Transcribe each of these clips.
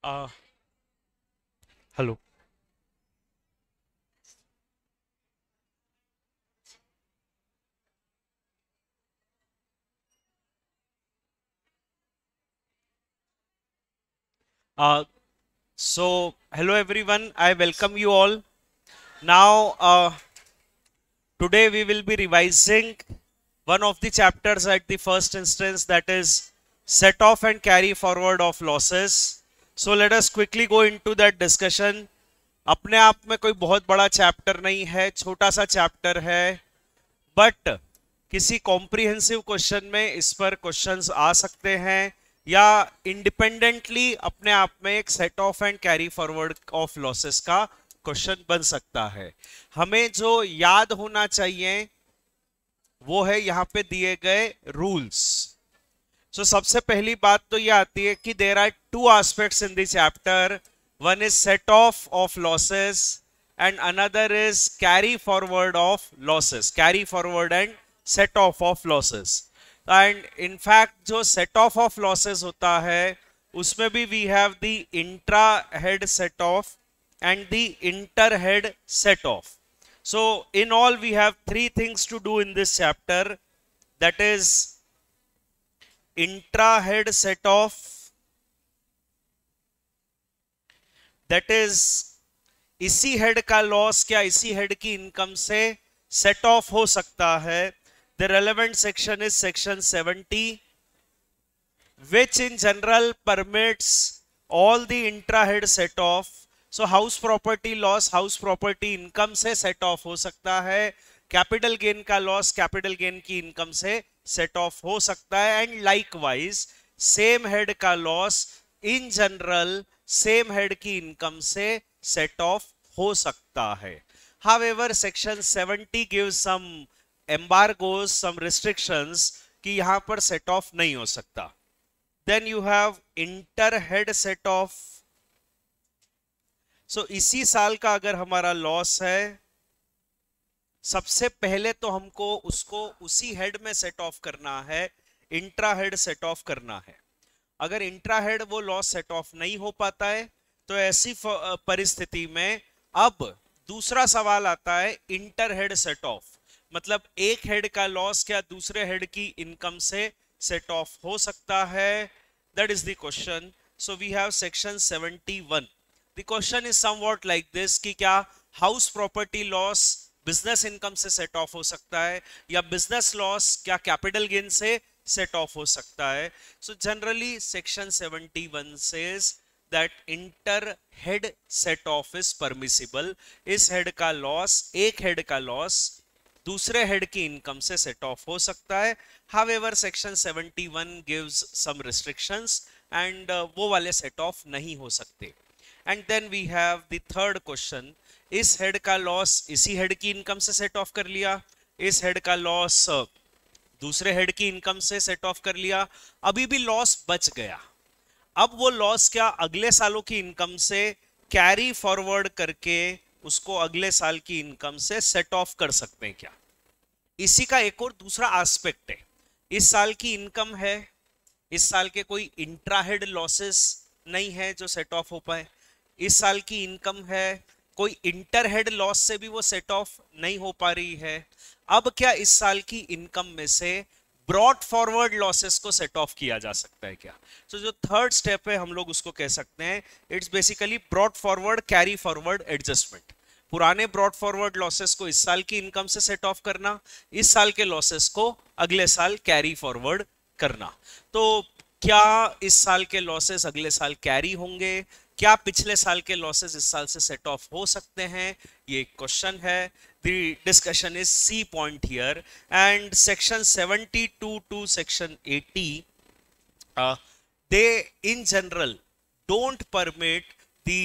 Uh, Hello. Uh, Hello everyone. I welcome you all. Now, today we will be revising one of the chapters at the first instance, that is set off and carry forward of losses. So let us quickly go into that discussion. अपने आप में कोई बहुत बड़ा chapter नहीं है, छोटा सा चैप्टर है, बट किसी कॉम्प्रिहेंसिव क्वेश्चन में इस पर क्वेश्चंस आ सकते हैं या इंडिपेंडेंटली अपने आप में एक set off and carry forward of losses का क्वेश्चन बन सकता है। हमें जो याद होना चाहिए वो है यहाँ पे दिए गए रूल्स। सबसे पहली बात तो ये आती है कि there are two aspects in this chapter. One is set off losses and another is carry forward of losses, carry forward and set off of losses. And in fact जो set off of losses होता है उसमें भी we have the intra head set off and the inter head set off. So in all we have three things to do in this chapter, that is intra head set off, that is इसी head का loss क्या इसी head की income से set off हो सकता है। The relevant section is section 70 which in general permits all the intra head set off. So house property loss house property income से सेट ऑफ हो सकता है, कैपिटल गेन का लॉस कैपिटल गेन की income से सेट ऑफ हो सकता है, एंड लाइकवाइज सेम हेड का loss in general same head की इनकम से सेट ऑफ हो सकता है। However, section 70 gives some embargoes, some restrictions कि यहां पर सेट ऑफ नहीं हो सकता। Then you have inter head set off. इसी साल का अगर हमारा लॉस है, सबसे पहले तो हमको उसको उसी हेड में सेट ऑफ करना है, इंट्रा हेड सेट ऑफ करना है। अगर इंट्रा हेड वो लॉस सेट ऑफ नहीं हो पाता है तो ऐसी परिस्थिति में अब दूसरा सवाल आता है इंटर हेड सेट ऑफ, मतलब एक हेड का लॉस क्या दूसरे हेड की इनकम से सेट ऑफ हो सकता है। That is the question. So we have section 71। The question is somewhat like this कि क्या house property loss business income से सेट ऑफ हो सकता है या बिजनेस लॉस क्या कैपिटल गेन से सेट ऑफ हो सकता है। So generally section 71 says that inter head set off is permissible. इस हेड का लॉस एक हेड का लॉस दूसरे हेड की इनकम से सेट ऑफ हो सकता है। However, section 71 gives some restrictions and वो वाले सेट ऑफ नहीं हो सकते। And then we have the third question. इस हेड का लॉस इसी हेड की इनकम से सेट ऑफ कर लिया, इस हेड का लॉस दूसरे हेड की इनकम से सेट ऑफ कर लिया, अभी भी लॉस बच गया। अब वो लॉस क्या अगले सालों की इनकम से कैरी फॉरवर्ड करके उसको अगले साल की इनकम से सेट ऑफ कर सकते हैं क्या। इसी का एक और दूसरा एस्पेक्ट है, इस साल की इनकम है, इस साल के कोई इंट्राहेड लॉसेस नहीं है जो सेट ऑफ हो पाए, इस साल की इनकम है, कोई इंटरहेड लॉस से भी वो सेट ऑफ नहीं हो पा रही है। अब क्या इस साल की इनकम में से ब्रॉड फॉरवर्ड लॉसेस को सेट ऑफ किया जा सकता है क्या। जो थर्ड स्टेप है हम लोग उसको कह सकते हैं it's basically brought forward carry forward adjustment. पुराने ब्रॉड फॉरवर्ड लॉसेस को इस साल की इनकम से सेट ऑफ करना, इस साल के लॉसेस को अगले साल कैरी फॉरवर्ड करना। तो क्या इस साल के लॉसेस अगले साल कैरी होंगे, क्या पिछले साल के लॉसेस इस साल से सेट ऑफ हो सकते हैं, ये क्वेश्चन है। The discussion is C point here, and section 72 to section 80 they in general don't permit the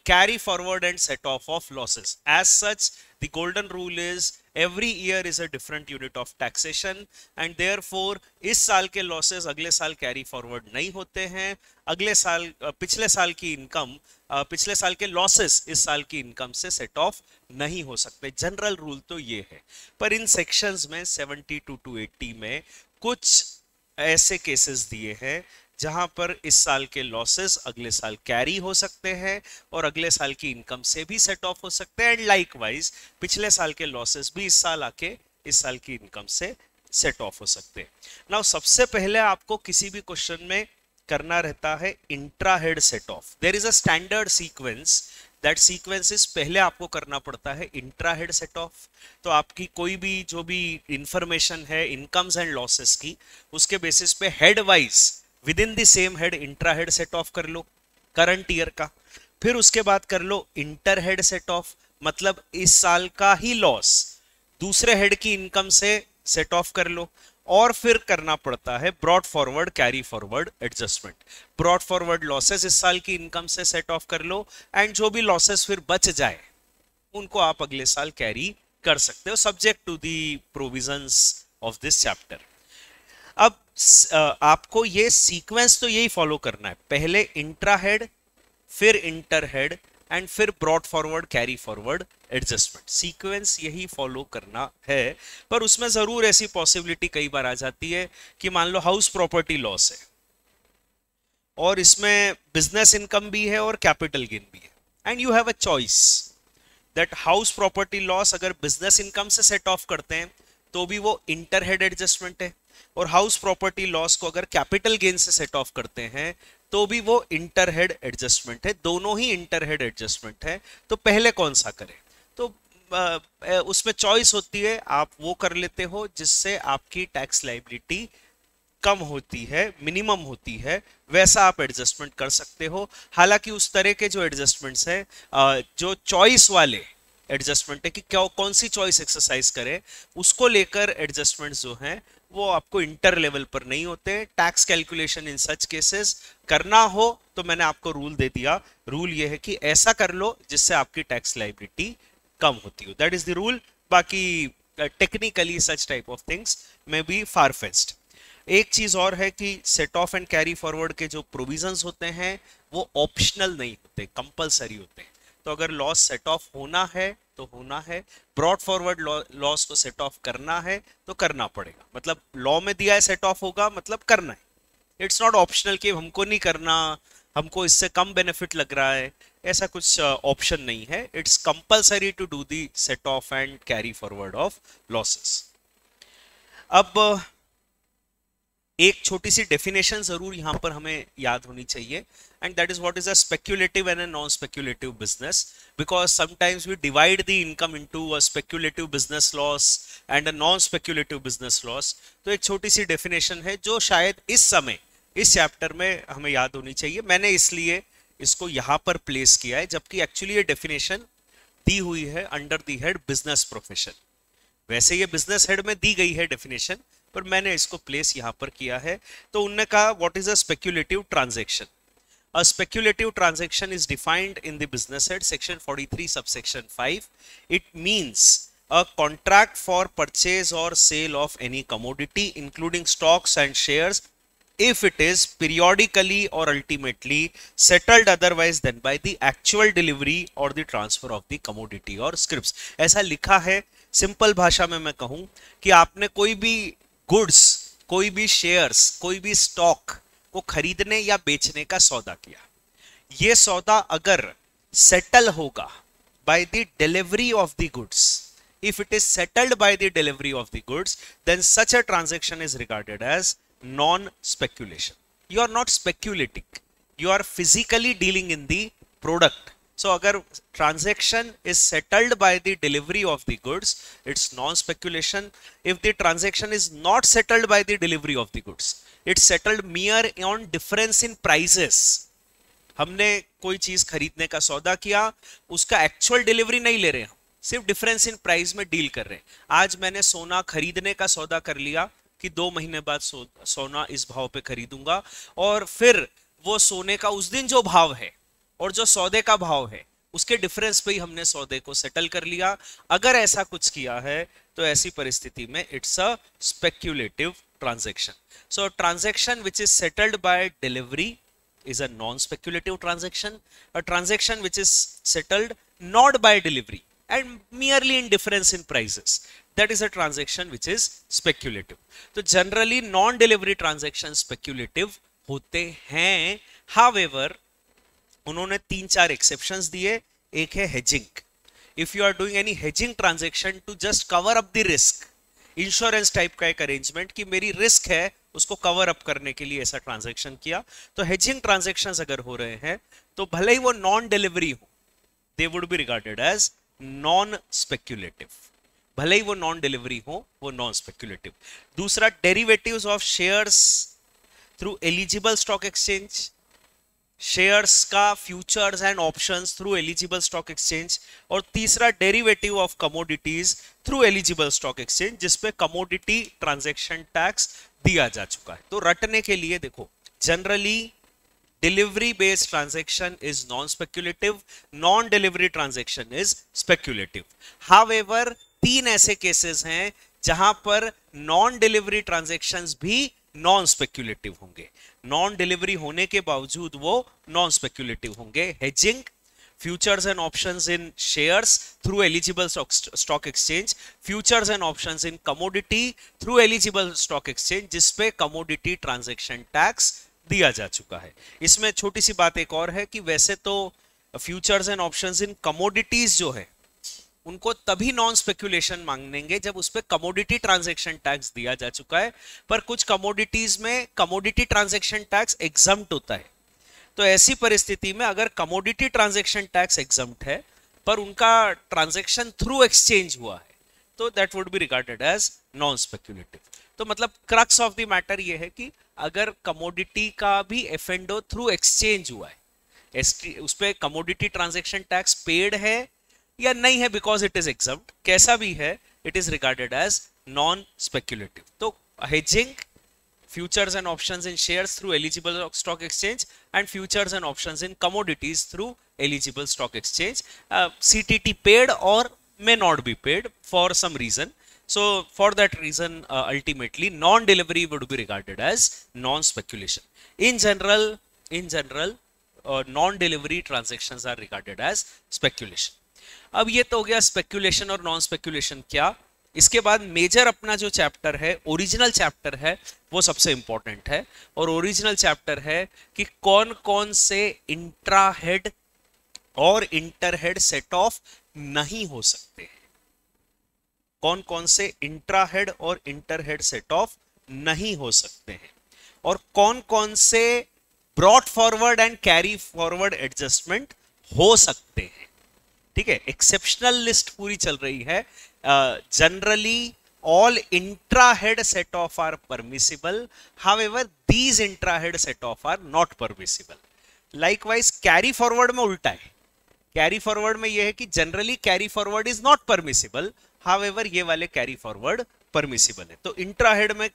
carry forward and set off of losses. As such, the golden rule is every year is a different unit of taxation and therefore इस साल के losses अगले साल carry forward नहीं होते हैं, अगले साल पिछले साल की इनकम पिछले साल के लॉसेस इस साल की इनकम से सेट ऑफ नहीं हो सकते। जनरल रूल तो ये है, पर इन सेक्शंस में 72 to 80 में कुछ ऐसे केसेस दिए हैं जहां पर इस साल के लॉसेस अगले साल कैरी हो सकते हैं और अगले साल की इनकम से भी सेट ऑफ हो सकते हैं, एंड लाइकवाइज पिछले साल के लॉसेस भी इस साल आके इस साल की इनकम से सेट ऑफ हो सकते हैं। नाउ सबसे पहले आपको किसी भी क्वेश्चन में करना रहता है intra head set off. There is a standard sequence, that sequence is पहले आपको करना पड़ता है इंट्रा हेड सेट ऑफ। तो आपकी कोई भी जो भी इंफॉर्मेशन है इनकम्स एंड लॉसेस की, उसके बेसिस पे head wise with in the same head intra head set off कर लो करंट ईयर का। फिर उसके बाद कर लो इंटर हेड सेट ऑफ, मतलब इस साल का ही लॉस दूसरे हेड की इनकम से सेट ऑफ कर लो। और फिर करना पड़ता है brought forward carry forward adjustment. Brought forward losses इस साल की इनकम से सेट ऑफ कर लो, एंड जो भी लॉसेस फिर बच जाए उनको आप अगले साल कैरी कर सकते हो, subject to the provisions of this chapter. अब आपको ये सीक्वेंस तो यही फॉलो करना है, पहले इंट्रा हेड, फिर इंटर हेड, एंड फिर brought forward carry forward adjustment. Sequence यही फॉलो करना है, पर उसमें जरूर ऐसी पॉसिबिलिटी कई बार आ जाती है कि मान लो हाउस प्रॉपर्टी लॉस है और इसमें बिजनेस इनकम भी है और कैपिटल गेन भी है, and you have a choice that house property loss अगर बिजनेस इनकम से सेट ऑफ करते हैं तो भी वो इंटर हेड एडजस्टमेंट है, और हाउस प्रॉपर्टी लॉस को अगर कैपिटल गेन से सेट ऑफ करते हैं तो भी वो इंटर हेड एडजस्टमेंट है। दोनों ही इंटर हेड एडजस्टमेंट है, तो पहले कौन सा करें? तो उसमें चॉइस होती है, आप वो कर लेते हो जिससे आपकी टैक्स लायबिलिटी कम होती है, मिनिमम होती है, वैसा आप एडजस्टमेंट कर सकते हो। हालांकि उस तरह के जो एडजस्टमेंट्स हैं, जो चॉइस वाले एडजस्टमेंट है कि क्या कौन सी चॉइस एक्सरसाइज करें, उसको लेकर एडजस्टमेंट्स जो हैं वो आपको इंटर लेवल पर नहीं होते। Tax calculation in such cases करना हो तो मैंने आपको रूल दे दिया, रूल ये है कि ऐसा कर लो जिससे आपकी टैक्स लायबिलिटी कम होती हो, दैट इज द रूल। बाकी technically such type of things में बी फार फेस्ट। एक चीज और है कि set off and carry forward के जो प्रोविजंस होते हैं वो ऑप्शनल नहीं होते, कंपलसरी होते हैं। तो अगर लॉस सेट ऑफ होना है तो होना है, ब्रॉड फॉरवर्ड लॉस को सेट ऑफ करना है तो करना पड़ेगा, मतलब लॉ में दिया है सेट ऑफ होगा मतलब करना है। इट्स नॉट ऑप्शनल कि हमको नहीं करना, हमको इससे कम बेनिफिट लग रहा है, ऐसा कुछ ऑप्शन नहीं है। It's compulsory to do the set off and carry forward of losses. अब एक छोटी सी डेफिनेशन जरूर यहां पर हमें याद होनी चाहिए, and that is what is a speculative and a non-speculative business, because sometimes we divide the income into a speculative business loss and a non-speculative business loss। तो एक छोटी सी डेफिनेशन है जो शायद इस समय इस चैप्टर में हमें याद होनी चाहिए, मैंने इसलिए इसको यहां पर प्लेस किया है, जबकि एक्चुअली ये डेफिनेशन दी हुई है under the head business profession. वैसे ये बिजनेस हेड में दी गई है डेफिनेशन, पर मैंने इसको प्लेस यहां पर किया है। तो उन्होंने कहा what is a speculative transaction. A speculative transaction is defined in the business head section 43 subsection 5. It means a contract for purchase or sale of any commodity including stocks and shares if it is periodically or ultimately settled otherwise than by the actual delivery or the transfer of the commodity or scripts। ऐसा लिखा है। Simple भाषा में मैं कहूं कि आपने कोई भी गुड्स, कोई भी शेयर्स, कोई भी स्टॉक को खरीदने या बेचने का सौदा किया, ये सौदा अगर सेटल होगा by the delivery of the goods, if it is settled by the delivery of the goods, then such a transaction is regarded as non speculation. You are not speculating, you are physically dealing in the product. So अगर transaction is settled by the delivery of the goods, it's non-speculation. If the transaction is not settled by the delivery of the goods, it's settled mere on difference in prices। हमने कोई चीज खरीदने का सौदा किया, उसका actual delivery नहीं ले रहे हैं, सिर्फ डिफरेंस इन प्राइस में डील कर रहे हैं। आज मैंने सोना खरीदने का सौदा कर लिया कि 2 महीने बाद सोना इस भाव पे खरीदूंगा, और फिर वो सोने का उस दिन जो भाव है और जो सौदे का भाव है उसके डिफरेंस पे ही हमने सौदे को सेटल कर लिया। अगर ऐसा कुछ किया है तो ऐसी परिस्थिति में it's a speculative transaction. So transaction which is settled bye delivery is a non-speculative transaction. A transaction which is settled not by delivery and merely in difference in prices, that is a transaction which is speculative. तो generally non-delivery transaction speculative होते हैं। However उन्होंने 3-4 exceptions दिए। एक है hedging. If you are doing any hedging transaction to just cover up the risk, insurance type का एक arrangement कि मेरी रिस्क है उसको कवर अप करने के लिए ऐसा ट्रांजेक्शन किया, तो हेजिंग ट्रांजेक्शंस अगर हो रहे हैं तो भले ही वो नॉन डिलीवरी हो, they would be regarded as non speculative. भले ही वो नॉन डिलीवरी हो, वो नॉन स्पेक्युलेटिव। दूसरा, derivatives of shares through eligible stock exchange, shares का futures and options through eligible stock exchange. और तीसरा, derivative of commodities through eligible stock exchange, जिसपे कमोडिटी ट्रांजैक्शन टैक्स दिया जा चुका है। तो रटने के लिए देखो, generally delivery based transaction is non speculative, non delivery transaction is speculative. However 3 ऐसे केसेस हैं जहां पर नॉन डिलीवरी ट्रांजैक्शंस भी नॉन स्पेक्युलेटिव होंगे, नॉन डिलीवरी होने के बावजूद वो नॉन स्पेक्युलेटिव होंगे। Hedging, futures and options in shares through eligible stock exchange, futures and options in commodity through eligible stock exchange, जिसपे कमोडिटी ट्रांजैक्शन टैक्स दिया जा चुका है। इसमें छोटी सी बात एक और है कि वैसे तो futures and options in commodities जो है उनको तभी नॉन स्पेक्यूलेशन मांगेंगे जब उस पे कमोडिटी ट्रांजैक्शन टैक्स दिया जा चुका है, पर कुछ कमोडिटीज में कमोडिटी ट्रांजैक्शन टैक्स एग्जम्प्ट होता है। तो ऐसी परिस्थिति में अगर कमोडिटी ट्रांजैक्शन टैक्स एग्जम्प्ट है पर उनका ट्रांजैक्शन थ्रू एक्सचेंज हुआ है, तो that would be regarded as non speculative. तो मतलब क्रक्स ऑफ द मैटर ये है कि अगर कमोडिटी का भी एफएंडो थ्रू एक्सचेंज हुआ है, उस पे कमोडिटी ट्रांजैक्शन टैक्स पेड है या नहीं है बिकॉज इट इज एग्जम्प्ट, कैसा भी है, it is regarded as non speculative. तो hedging, futures and options in shares through eligible stock exchange and futures and options in commodities through eligible stock exchange, CTT paid or may not be paid for some reason. So for that reason ultimately non delivery would be regarded as non speculation. In general non delivery transactions are regarded as speculation. अब ये तो हो गया speculation और non speculation क्या। इसके बाद major अपना जो चैप्टर है, ओरिजिनल चैप्टर है, वो सबसे इंपॉर्टेंट है। और ओरिजिनल चैप्टर है कि कौन कौन से इंट्रा हेड और इंटर हेड सेट ऑफ नहीं हो सकते हैं, कौन कौन से इंट्रा हेड और इंटर हेड सेट ऑफ नहीं हो सकते हैं, और कौन कौन से brought forward and carry forward adjustment हो सकते हैं। ठीक है, एक्सेप्शनल लिस्ट पूरी चल रही है। Generally all intra-head set off are permissible, however these intra-head set off are not permissible. Likewise carry forward में उल्टा है, carry forward में यह है कि generally carry forward is not permissible, however ये वाले carry forward permissible है। तो intra-head में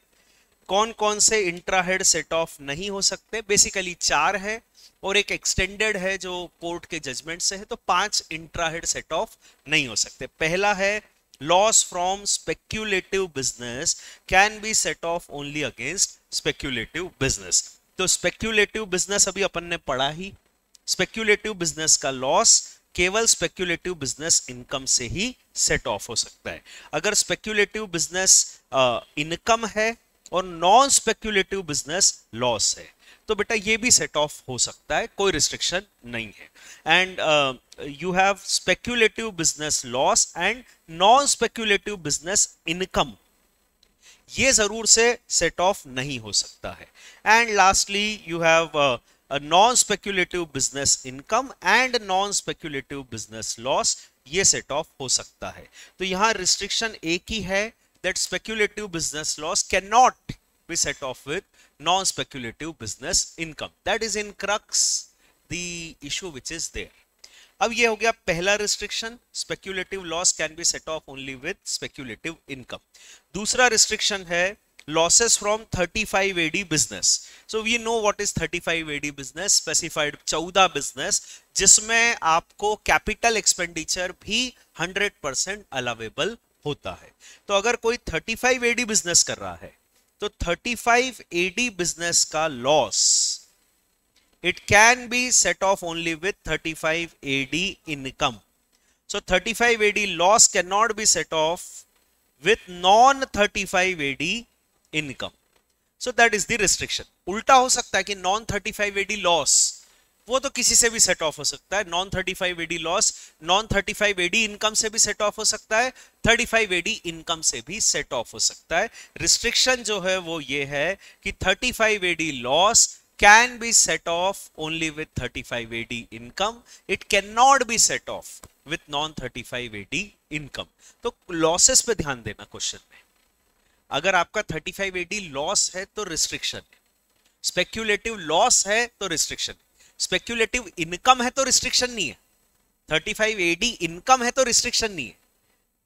कौन कौन से इंट्रा-हेड सेट ऑफ नहीं हो सकते, बेसिकली 4 है और एक एक्सटेंडेड है जो कोर्ट के जजमेंट से है, तो 5 इंट्रा-हेड सेट ऑफ नहीं हो सकते। पहला है loss from speculative business can be set off only against speculative business. तो स्पेक्यूलेटिव बिजनेस अभी अपन ने पढ़ा ही, स्पेक्यूलेटिव बिजनेस का लॉस केवल स्पेक्यूलेटिव बिजनेस इनकम से ही सेट ऑफ हो सकता है। अगर स्पेक्यूलेटिव बिजनेस इनकम है और नॉन स्पेक्यूलेटिव बिजनेस लॉस है तो बेटा ये भी सेट ऑफ हो सकता है, कोई रिस्ट्रिक्शन नहीं है। And you have speculative business loss and non speculative business income, ये जरूर से सेट ऑफ नहीं हो सकता है। And lastly you have non speculative business income and non speculative business loss, ये सेट ऑफ हो सकता है। तो यहां रिस्ट्रिक्शन एक ही है, that speculative business loss cannot be set off with non-speculative business income. That is in crux the issue which is there. अब ये हो गया पहला restriction, speculative loss can be set off only with speculative income. दूसरा restriction है losses from 35 AD business. So we know what is 35 AD business, specified 14 business जिसमें आपको capital expenditure भी 100% allowable होता है। तो अगर कोई 35 AD बिजनेस कर रहा है तो 35 AD बिजनेस का loss it can be set off only with 35 AD income. So 35 AD loss can not be set off with non 35 AD income. So that is the restriction. उल्टा हो सकता है कि नॉन 35 एडी लॉस वो तो किसी से भी सेट ऑफ हो सकता है। Non 35 AD loss non 35 AD income से भी सेट ऑफ हो सकता है, 35 एडी इनकम से भी सेट ऑफ हो सकता है। रिस्ट्रिक्शन जो है वो ये है कि 35 AD loss can be set off only with 35 AD income. It cannot be set off with non 35 AD income. तो लॉसेस पे ध्यान देना क्वेश्चन में। अगर आपका 35 AD लॉस है तो रिस्ट्रिक्शन है, स्पेक्यूलेटिव लॉस है तो रिस्ट्रिक्शन है, स्पेक्यूलेटिव इनकम है तो रिस्ट्रिक्शन नहीं है, 35 AD इनकम है तो रिस्ट्रिक्शन नहीं है।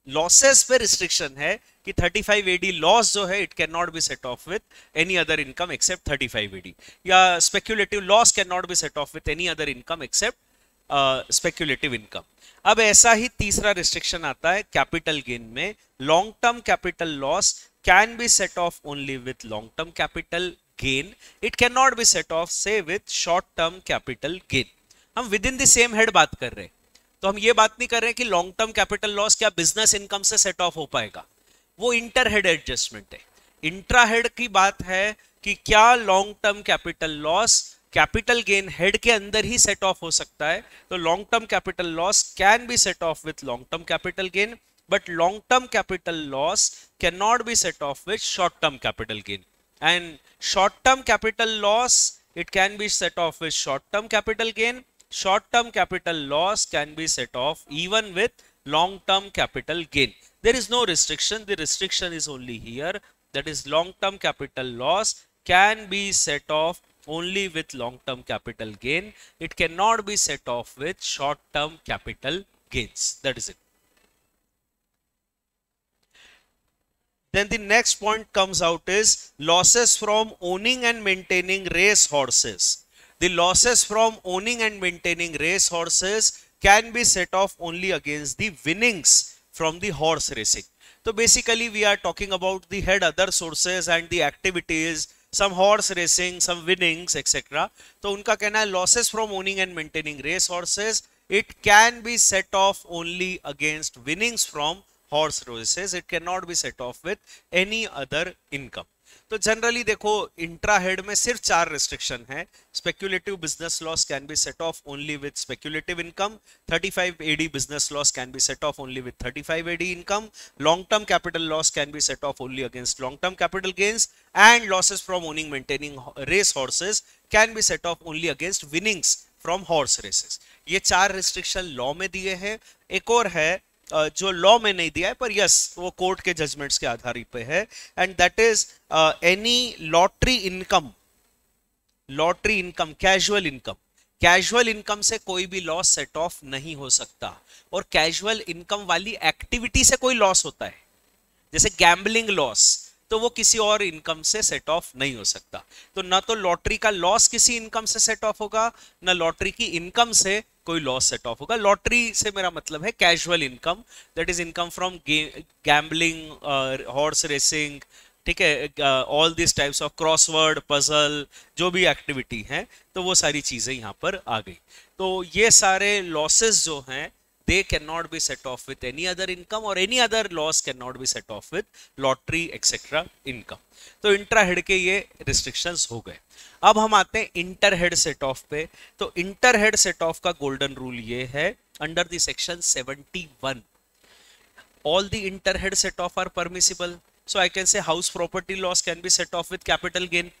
लॉसेस पे रिस्ट्रिक्शन है कि 35 AD लॉस जो है it can not be set off with any other income except 35 AD, या speculative loss can not be set off with any other income except speculative income. अब ऐसा ही तीसरा रिस्ट्रिक्शन आता है कैपिटल गेन में। Long term capital loss can be set off only with long term capital gain, it can not be set off से with short term capital gain. हम with in the same head बात कर रहे हैं, तो हम ये बात नहीं कर रहे कि लॉन्ग टर्म कैपिटल लॉस क्या बिजनेस इनकम से सेट ऑफ हो पाएगा, वो इंटर हेड एडजस्टमेंट है। इंट्रा हेड की बात है कि क्या long term capital loss capital gain head के अंदर ही सेट ऑफ हो सकता है। तो long term capital loss can be set off with long term capital gain, but long term capital loss can not be set off with short term capital gain, and short term capital loss it can be set off with short term capital gain. Short-term capital loss can be set off even with long-term capital gain. There is no restriction. The restriction is only here. That is, long-term capital loss can be set off only with long-term capital gain. It cannot be set off with short-term capital gains. That is it. Then the next point comes out is losses from owning and maintaining race horses. The losses from owning and maintaining race horses can be set off only against the winnings from the horse racing. So basically we are talking about the head other sources and the activities, some horse racing, some winnings, etc. तो उनका कहना है losses from owning and maintaining race horses, it can be set off only against winnings from horse races. It cannot be set off with any other income. तो generally देखो इंट्रा हेड में सिर्फ 4 रिस्ट्रिक्शन है। Speculative business loss can be set off only with speculative income, 35 AD business loss can be set off only with 35 AD income, long term capital loss can be set off only against long term capital gains, and losses from owning maintaining race horses can be set off only against winnings from horse races. ये 4 restriction law में दिए हैं। एक और है जो law में नहीं दिया है, पर यस वो कोर्ट के जजमेंट्स के आधार पे है, and that is any lottery income, casual income, casual income से कोई भी लॉस सेट ऑफ नहीं हो सकता। और कैजुअल इनकम वाली एक्टिविटी से कोई लॉस होता है, जैसे गैम्बलिंग लॉस, तो वो किसी और इनकम से सेट ऑफ नहीं हो सकता। तो ना तो लॉटरी का लॉस किसी इनकम से सेट ऑफ होगा, ना लॉटरी की इनकम से कोई लॉस सेट ऑफ होगा। लॉटरी से मेरा मतलब है casual income, that is income from gambling, horse racing, ठीक है, all this types of crossword, puzzle, जो भी एक्टिविटी है, तो वो सारी चीजें यहाँ पर आ गई। तो ये सारे लॉसेस जो हैं they cannot be set off with any other income, or any other loss cannot be set off with lottery etc income. तो इंट्रा हेड के ये रिस्ट्रिक्शंस हो गए। अब हम आते हैं इंटर हेड सेट ऑफ पे। तो इंटर हेड सेट ऑफ का गोल्डन रूल ये है, under the section 71 all the inter head set off are permissible. So I can say house property loss can be set off with capital gain,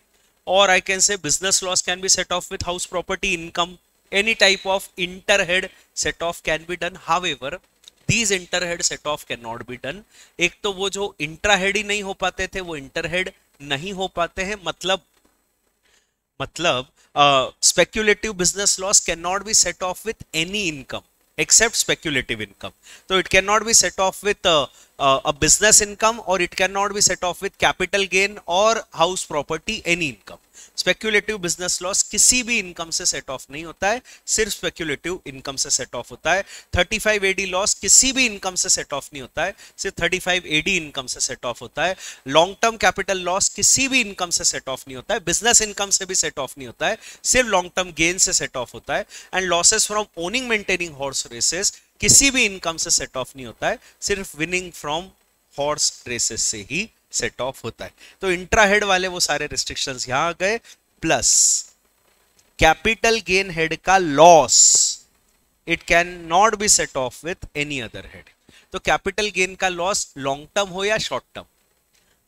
or I can say business loss can be set off with house property income. Any type of interhead set off can be done. However, these interhead set off cannot be done. एक तो वो जो इंट्राहेड ही नहीं हो पाते थे वो इंटरहेड नहीं हो पाते हैं। मतलब speculative business loss can not be set off with any income except speculative income. So it cannot be set off with a business income, or it cannot be set off with capital gain or house property any income. Speculative business loss किसी भी income से set off नहीं होता है, सिर्फ speculative income से set off होता है। 35 AD लॉस किसी भी इनकम से सेट ऑफ नहीं होता है, सिर्फ 35 AD इनकम से सेट ऑफ होता है। लॉन्ग टर्म कैपिटल लॉस किसी भी इनकम से सेट ऑफ नहीं होता है, बिजनेस इनकम से भी सेट ऑफ नहीं होता है, सिर्फ लॉन्ग टर्म गेन से सेट ऑफ होता है। And losses from owning maintaining horse races किसी भी इनकम से सेट ऑफ नहीं होता है, सिर्फ विनिंग फ्रॉम हॉर्स रेसेस से ही सेट ऑफ होता है। तो इंट्रा हेड वाले वो सारे रिस्ट्रिक्शंस यहां आ गए, प्लस कैपिटल गेन हेड का loss, it can not be set off with any other head. तो कैपिटल गेन का लॉस लॉन्ग टर्म हो या short term,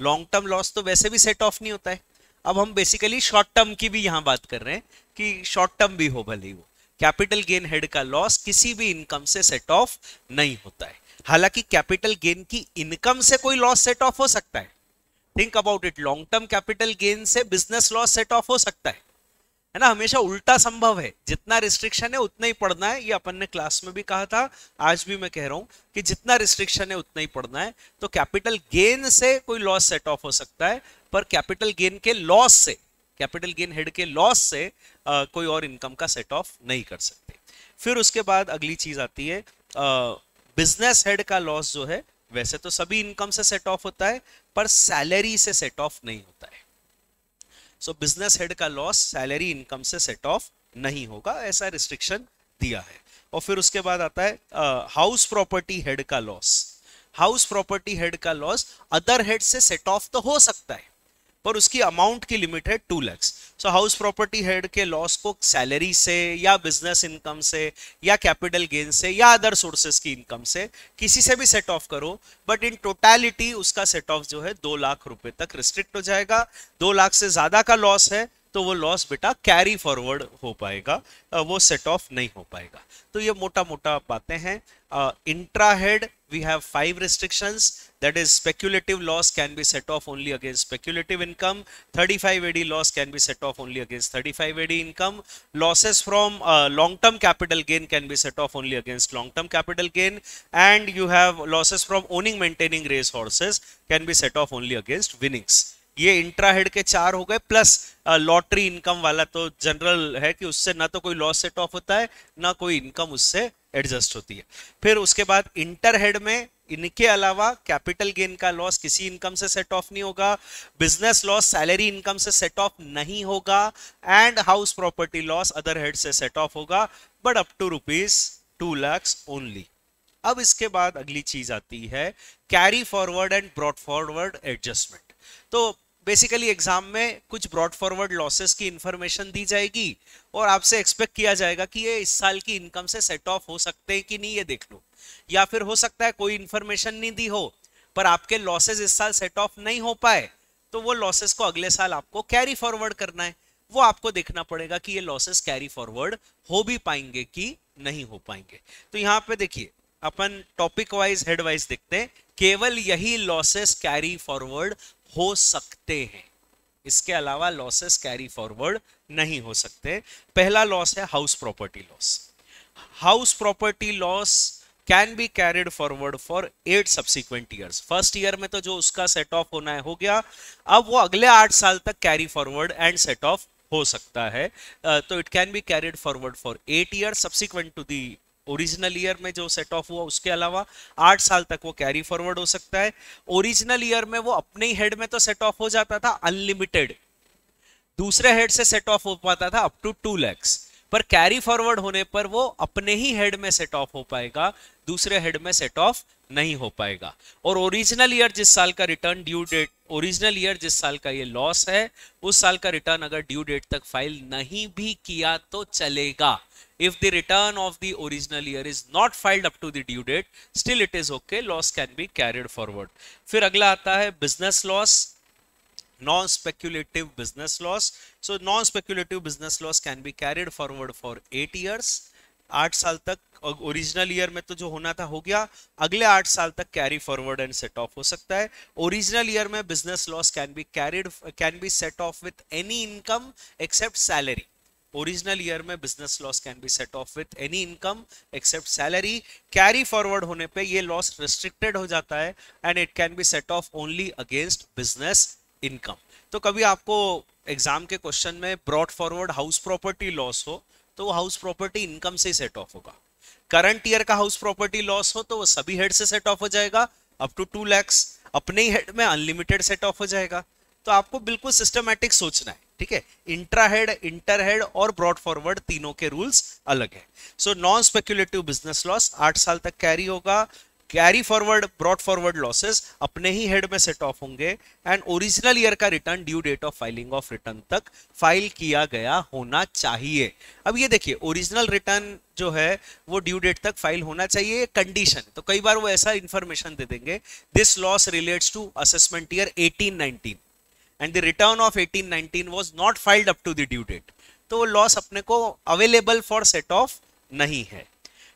long term loss तो वैसे भी सेट ऑफ नहीं होता है। अब हम बेसिकली शॉर्ट टर्म की भी यहां बात कर रहे हैं कि शॉर्ट टर्म भी हो भले ही वो, कैपिटल गेन हेड का लॉस किसी भी इनकम से सेट ऑफ नहीं होता है। हालांकि कैपिटल गेन की इनकम से कोई लॉस सेट ऑफ हो सकता है, think about it, long term capital gain से बिजनेस लॉस सेट ऑफ हो सकता है ना, हमेशा उल्टा संभव है। जितना रिस्ट्रिक्शन है उतना ही पढ़ना है, ये अपन ने क्लास में भी कहा था, आज भी मैं कह रहा हूं कि जितना रिस्ट्रिक्शन है उतना ही पढ़ना है। तो कैपिटल गेन से कोई लॉस सेट ऑफ हो सकता है, पर कैपिटल गेन के लॉस से, कैपिटल गेन हेड के लॉस से कोई और इनकम का सेट ऑफ नहीं कर सकते। फिर उसके बाद अगली चीज आती है बिजनेस हेड का लॉस जो है, वैसे तो सभी इनकम से सेट ऑफ होता है, पर सैलरी से सेट ऑफ नहीं होता है। सो बिजनेस हेड का लॉस सैलरी इनकम से सेट ऑफ नहीं होगा, ऐसा रिस्ट्रिक्शन दिया है। और फिर उसके बाद आता है हाउस प्रॉपर्टी हेड का लॉस। हाउस प्रॉपर्टी हेड का लॉस अदर हेड से सेट ऑफ तो हो सकता है, पर उसकी अमाउंट की लिमिट है 2 लाख। सो हाउस प्रॉपर्टी हेड के लॉस को सैलरी से या बिजनेस इनकम से या कैपिटल गेन से या अदर सोर्सेस की इनकम से किसी से भी सेट ऑफ करो, बट इन टोटलिटी उसका सेट ऑफ जो है 2 लाख रुपए तक रिस्ट्रिक्ट हो जाएगा। 2 लाख से ज्यादा का लॉस है तो वो लॉस बेटा कैरी फॉरवर्ड हो पाएगा, वो सेट ऑफ नहीं हो पाएगा। तो ये मोटा मोटा बातें हैं। Intra head we have 5 restrictions, that is speculative loss can be set off only against speculative income, 35 AD loss can be set off only against 35 AD income, losses from long term capital gain can be set off only against long term capital gain, and you have losses from owning maintaining race horses can be set off only against winnings। ये intra head के 4 हो गए, plus lottery income वाला तो general है कि उससे ना तो कोई लॉस सेट ऑफ होता है ना कोई इनकम उससे एडजस्ट होती है। फिर उसके बाद इंटर हेड में इनके अलावा कैपिटल गेन का लॉस किसी इनकम से सेट ऑफ नहीं होगा, बिजनेस लॉस सैलरी इनकम से सेट ऑफ नहीं होगा, and house property loss other head से सेट ऑफ होगा, but up to ₹2 lakh only. अब इसके बाद अगली चीज आती है carry forward and brought forward adjustment. तो बेसिकली एग्जाम में कुछ ब्रॉट फॉरवर्ड लॉसेस की इंफॉर्मेशन दी जाएगी और आपसे एक्सपेक्ट किया जाएगा कि ये इस साल की इनकम से सेट ऑफ हो सकते हैं कि नहीं, ये देख लो। या फिर हो सकता है कोई इंफॉर्मेशन नहीं दी हो पर आपके लॉसेस इस साल सेट ऑफ नहीं हो पाए, तो वो लॉसेस को अगले साल आपको कैरी फॉरवर्ड करना है। वो आपको देखना पड़ेगा कि ये लॉसेस कैरी फॉरवर्ड हो भी पाएंगे कि नहीं हो पाएंगे। तो यहाँ पे देखिए अपन टॉपिक वाइज हेड वाइज देखते हैं, केवल यही लॉसेस कैरी फॉरवर्ड हो सकते हैं, इसके अलावा लॉसेस कैरी फॉरवर्ड नहीं हो सकते। पहला लॉस है house property loss. House property loss can be carried forward for 8 subsequent years. First year में तो जो उसका सेट ऑफ होना है हो गया, अब वो अगले 8 साल तक carry forward and set off हो सकता है। तो it can be carried forward for 8 years subsequent to the original year में जो सेट ऑफ हुआ, उसके अलावा 8 साल तक वो कैरी फॉरवर्ड हो सकता है। ओरिजिनल ईयर में वो अपने ही हेड में तो सेट ऑफ हो जाता था अनलिमिटेड, दूसरे हेड से सेट ऑफ हो पाता था अप टू 2 लाख, पर कैरी फॉरवर्ड होने पर वो अपने ही हेड में सेट ऑफ हो पाएगा, दूसरे हेड में सेट ऑफ नहीं हो पाएगा। और ओरिजिनल ईयर जिस साल का return due date, original year जिस साल का ये लॉस है उस साल का रिटर्न अगर ड्यू डेट तक फाइल नहीं भी किया तो चलेगा। If the return of the original year is not filed up to the due date, still it is okay, loss can be carried forward। फिर अगला आता है business loss, non-speculative business loss। So non-speculative business loss can be carried forward for 8 years। 8 साल तक, original year में तो जो होना था हो गया, अगले 8 साल तक carry forward and set off हो सकता है। ओरिजिनल ईयर में business loss can be set off with any income except salary. Original year में business loss can be set off with any income except salary. Carry forward होने पे ये loss restricted हो जाता है and it can be set off only against business income. तो कभी आपको एग्जाम के क्वेश्चन में brought forward house property loss हो तो वो हाउस प्रॉपर्टी इनकम से ही सेट ऑफ होगा। करंट ईयर का हाउस प्रॉपर्टी लॉस हो तो वो सभी हेड से सेट ऑफ हो जाएगा अप टू 2 लाख, अपने ही हेड में अनलिमिटेड सेट ऑफ हो जाएगा। तो आपको बिल्कुल सिस्टमैटिक सोचना है, ठीक है। इंट्रा हेड, इंटर हेड और ब्रॉड फॉरवर्ड तीनों के रूल्स अलग है। So non speculative business loss 8 साल तक कैरी होगा, carry forward brought forward losses अपने ही हेड में सेट ऑफ होंगे एंड ओरिजिनल ईयर का return due date of filing of return तक फाइल किया गया होना चाहिए। अब ये देखिए ओरिजिनल रिटर्न जो है वो ड्यू डेट तक फाइल होना चाहिए, कंडीशन। तो कई बार वो ऐसा इंफॉर्मेशन दे देंगे, this loss relates to assessment year 18-19 and the return of 18-19 was not filed up to the due date, तो वो लॉस अपने को अवेलेबल फॉर सेट ऑफ नहीं है।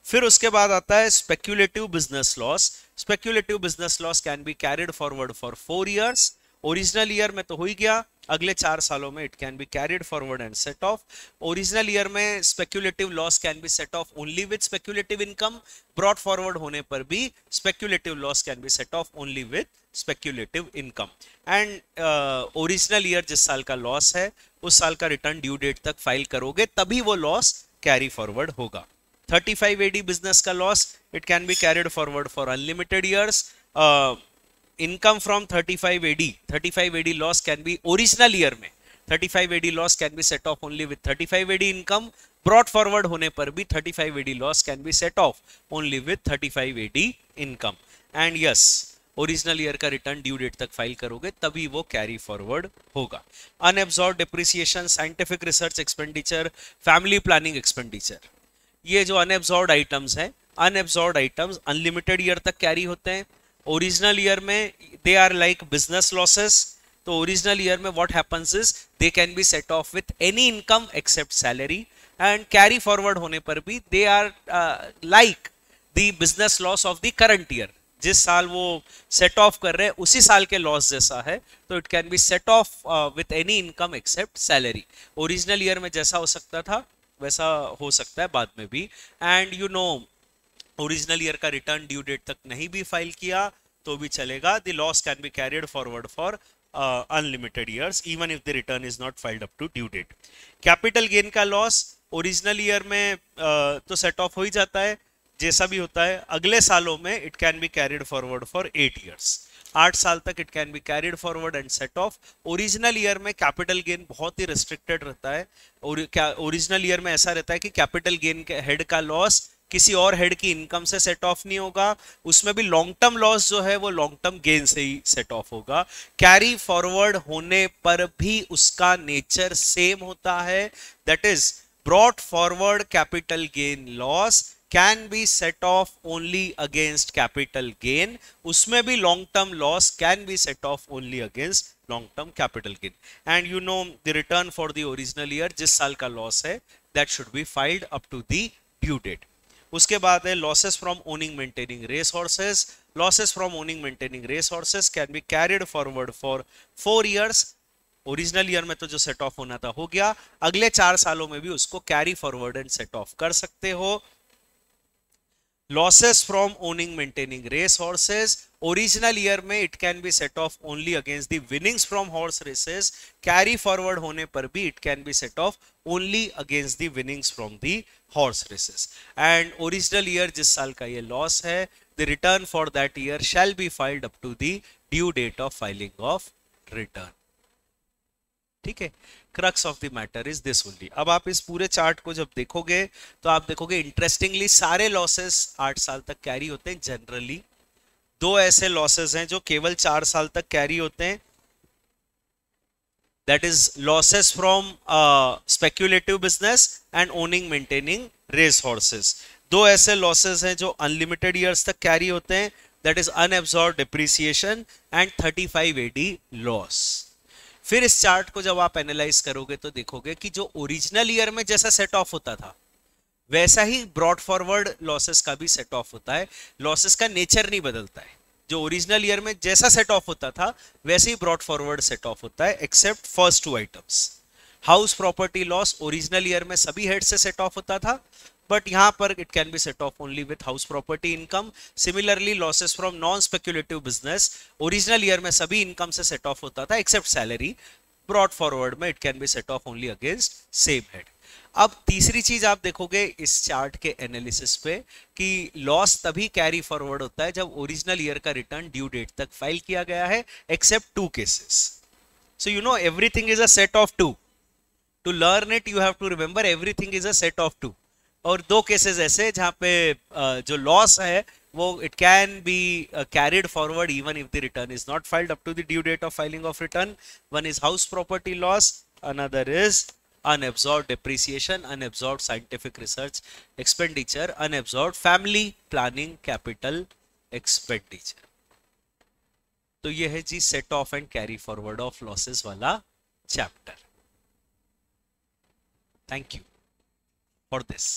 फिर उसके बाद आता है speculative business loss. Speculative business loss can be carried forward for 4 years. Original year में तो हो ही गया, अगले 4 सालों में it can be carried forward and set off. Original year में speculative loss can be set off only with speculative income, brought forward होने पर भी speculative loss can be set off only with speculative income. And original year जिस साल का loss है उस साल का रिटर्न ड्यू डेट तक फाइल करोगे तभी वो लॉस कैरी फॉरवर्ड होगा। 35 AD बिजनेस का loss, it can be carried forward for unlimited years. Income from 35 AD loss can B original year में 35 AD loss can be set off only with 35 AD income, brought forward होने पर भी 35 AD loss can be set off only with 35 AD income. And yes, original year का return due date तक file करोगे तभी वो carry forward होगा। Unabsorbed depreciation, scientific research expenditure, family planning expenditure, ये जो अनएब्सॉर्ब्ड आइटम्स हैं, अनएब्सॉर्ब्ड आइटम्स अनलिमिटेड ईयर तक कैरी होते हैं। ओरिजिनल ईयर में they are like business losses, तो ओरिजिनल ईयर में what happens is they can be set off with any income except salary, and carry forward होने पर भी they are like the business loss of the current year. जिस साल वो set off कर रहे हैं उसी साल के लॉस जैसा है, तो it can be set off with any income except salary. Original year में जैसा हो सकता था वैसा हो सकता है बाद में भी। And you know original year का रिटर्न ड्यू डेट तक नहीं भी फाइल किया तो भी चलेगा, the loss can be carried forward for unlimited years even if the return is not filed up to due date. Capital gain का loss original year में तो सेट ऑफ हो ही जाता है, जैसा भी होता है। अगले सालों में it can be carried forward for 8 years, 8 साल तक it can be carried forward and set off. Original year में कैपिटल गेन बहुत ही रिस्ट्रिक्टेड रहता है, और ओरिजिनल ईयर में ऐसा रहता है कि कैपिटल गेन के हेड का लॉस किसी और हेड की इनकम से सेट ऑफ नहीं होगा, उसमें भी लॉन्ग टर्म लॉस जो है वो लॉन्ग टर्म गेन से ही सेट ऑफ होगा। कैरी फॉरवर्ड होने पर भी उसका नेचर सेम होता है, that is brought forward capital gain loss can be set off only against capital gain, उसमें भी long term loss can be set off only against long term capital gain। and you know the return for the original year जिस साल का loss है that should be filed up to the due date। उसके बाद है losses from owning maintaining race horses। losses from owning maintaining race horses can be carried forward for 4 years। Original year में तो जो सेट ऑफ होना था हो गया, अगले 4 सालों में भी उसको carry forward and set off कर सकते हो। losses from owning maintaining race horses, original year में it can be set off only against the winnings from horse races, carry forward होने पर भी it can be set off only against the winnings from the horse races. And original year जिस साल का ये loss है, the return for that year shall be filed up to the due date of filing of return. ठीक है, crux of the matter is this only. अब आप इस पूरे चार्ट को जब देखोगे तो आप देखोगे इंटरेस्टिंगली सारे लॉसेस 8 साल तक कैरी होते हैं जनरली। 2 ऐसे लॉसेस हैं जो केवल 4 साल तक कैरी होते हैं, that is losses from speculative business and owning maintaining race horses. 2 ऐसे लॉसेस हैं जो अनलिमिटेड ईयर्स तक कैरी होते हैं, that is unabsorbed depreciation and 35 AD loss. फिर इस चार्ट को जब आप एनालाइज करोगे तो देखोगे कि जो ओरिजिनल ईयर में जैसा सेट ऑफ होता था वैसा ही ब्रॉड फॉरवर्ड लॉसेस का भी सेट ऑफ होता है, लॉसेस का नेचर नहीं बदलता है। जो ओरिजिनल ईयर में जैसा सेट ऑफ होता था वैसे ही ब्रॉड फॉरवर्ड सेट ऑफ होता है, accept first 2 items. House property loss original year में सभी हेड से सेट ऑफ होता था, बट यहां पर it can be set off only with house property income. Similarly losses from non speculative business original year में सभी इनकम से सेट ऑफ होता था एक्सेप्ट सैलरी, ब्रॉड फॉरवर्ड में it can be set off only against same head. अब तीसरी चीज आप देखोगे इस चार्ट के एनालिसिस पे कि लॉस तभी कैरी फॉरवर्ड होता है जब ओरिजिनल ईयर का रिटर्न ड्यू डेट तक फाइल किया गया है, except 2 cases. So you know everything is a set of 2। To learn it you have to remember everything is a set of 2। और 2 केसेस ऐसे जहां पे जो लॉस है वो it can be carried forward even if the return is not filed up to the due date of filing of return. One is house property loss, another is unabsorbed depreciation, unabsorbed scientific research expenditure, unabsorbed family planning capital expenditure. तो ये है जी set off and carry forward of losses वाला chapter. Thank you for this.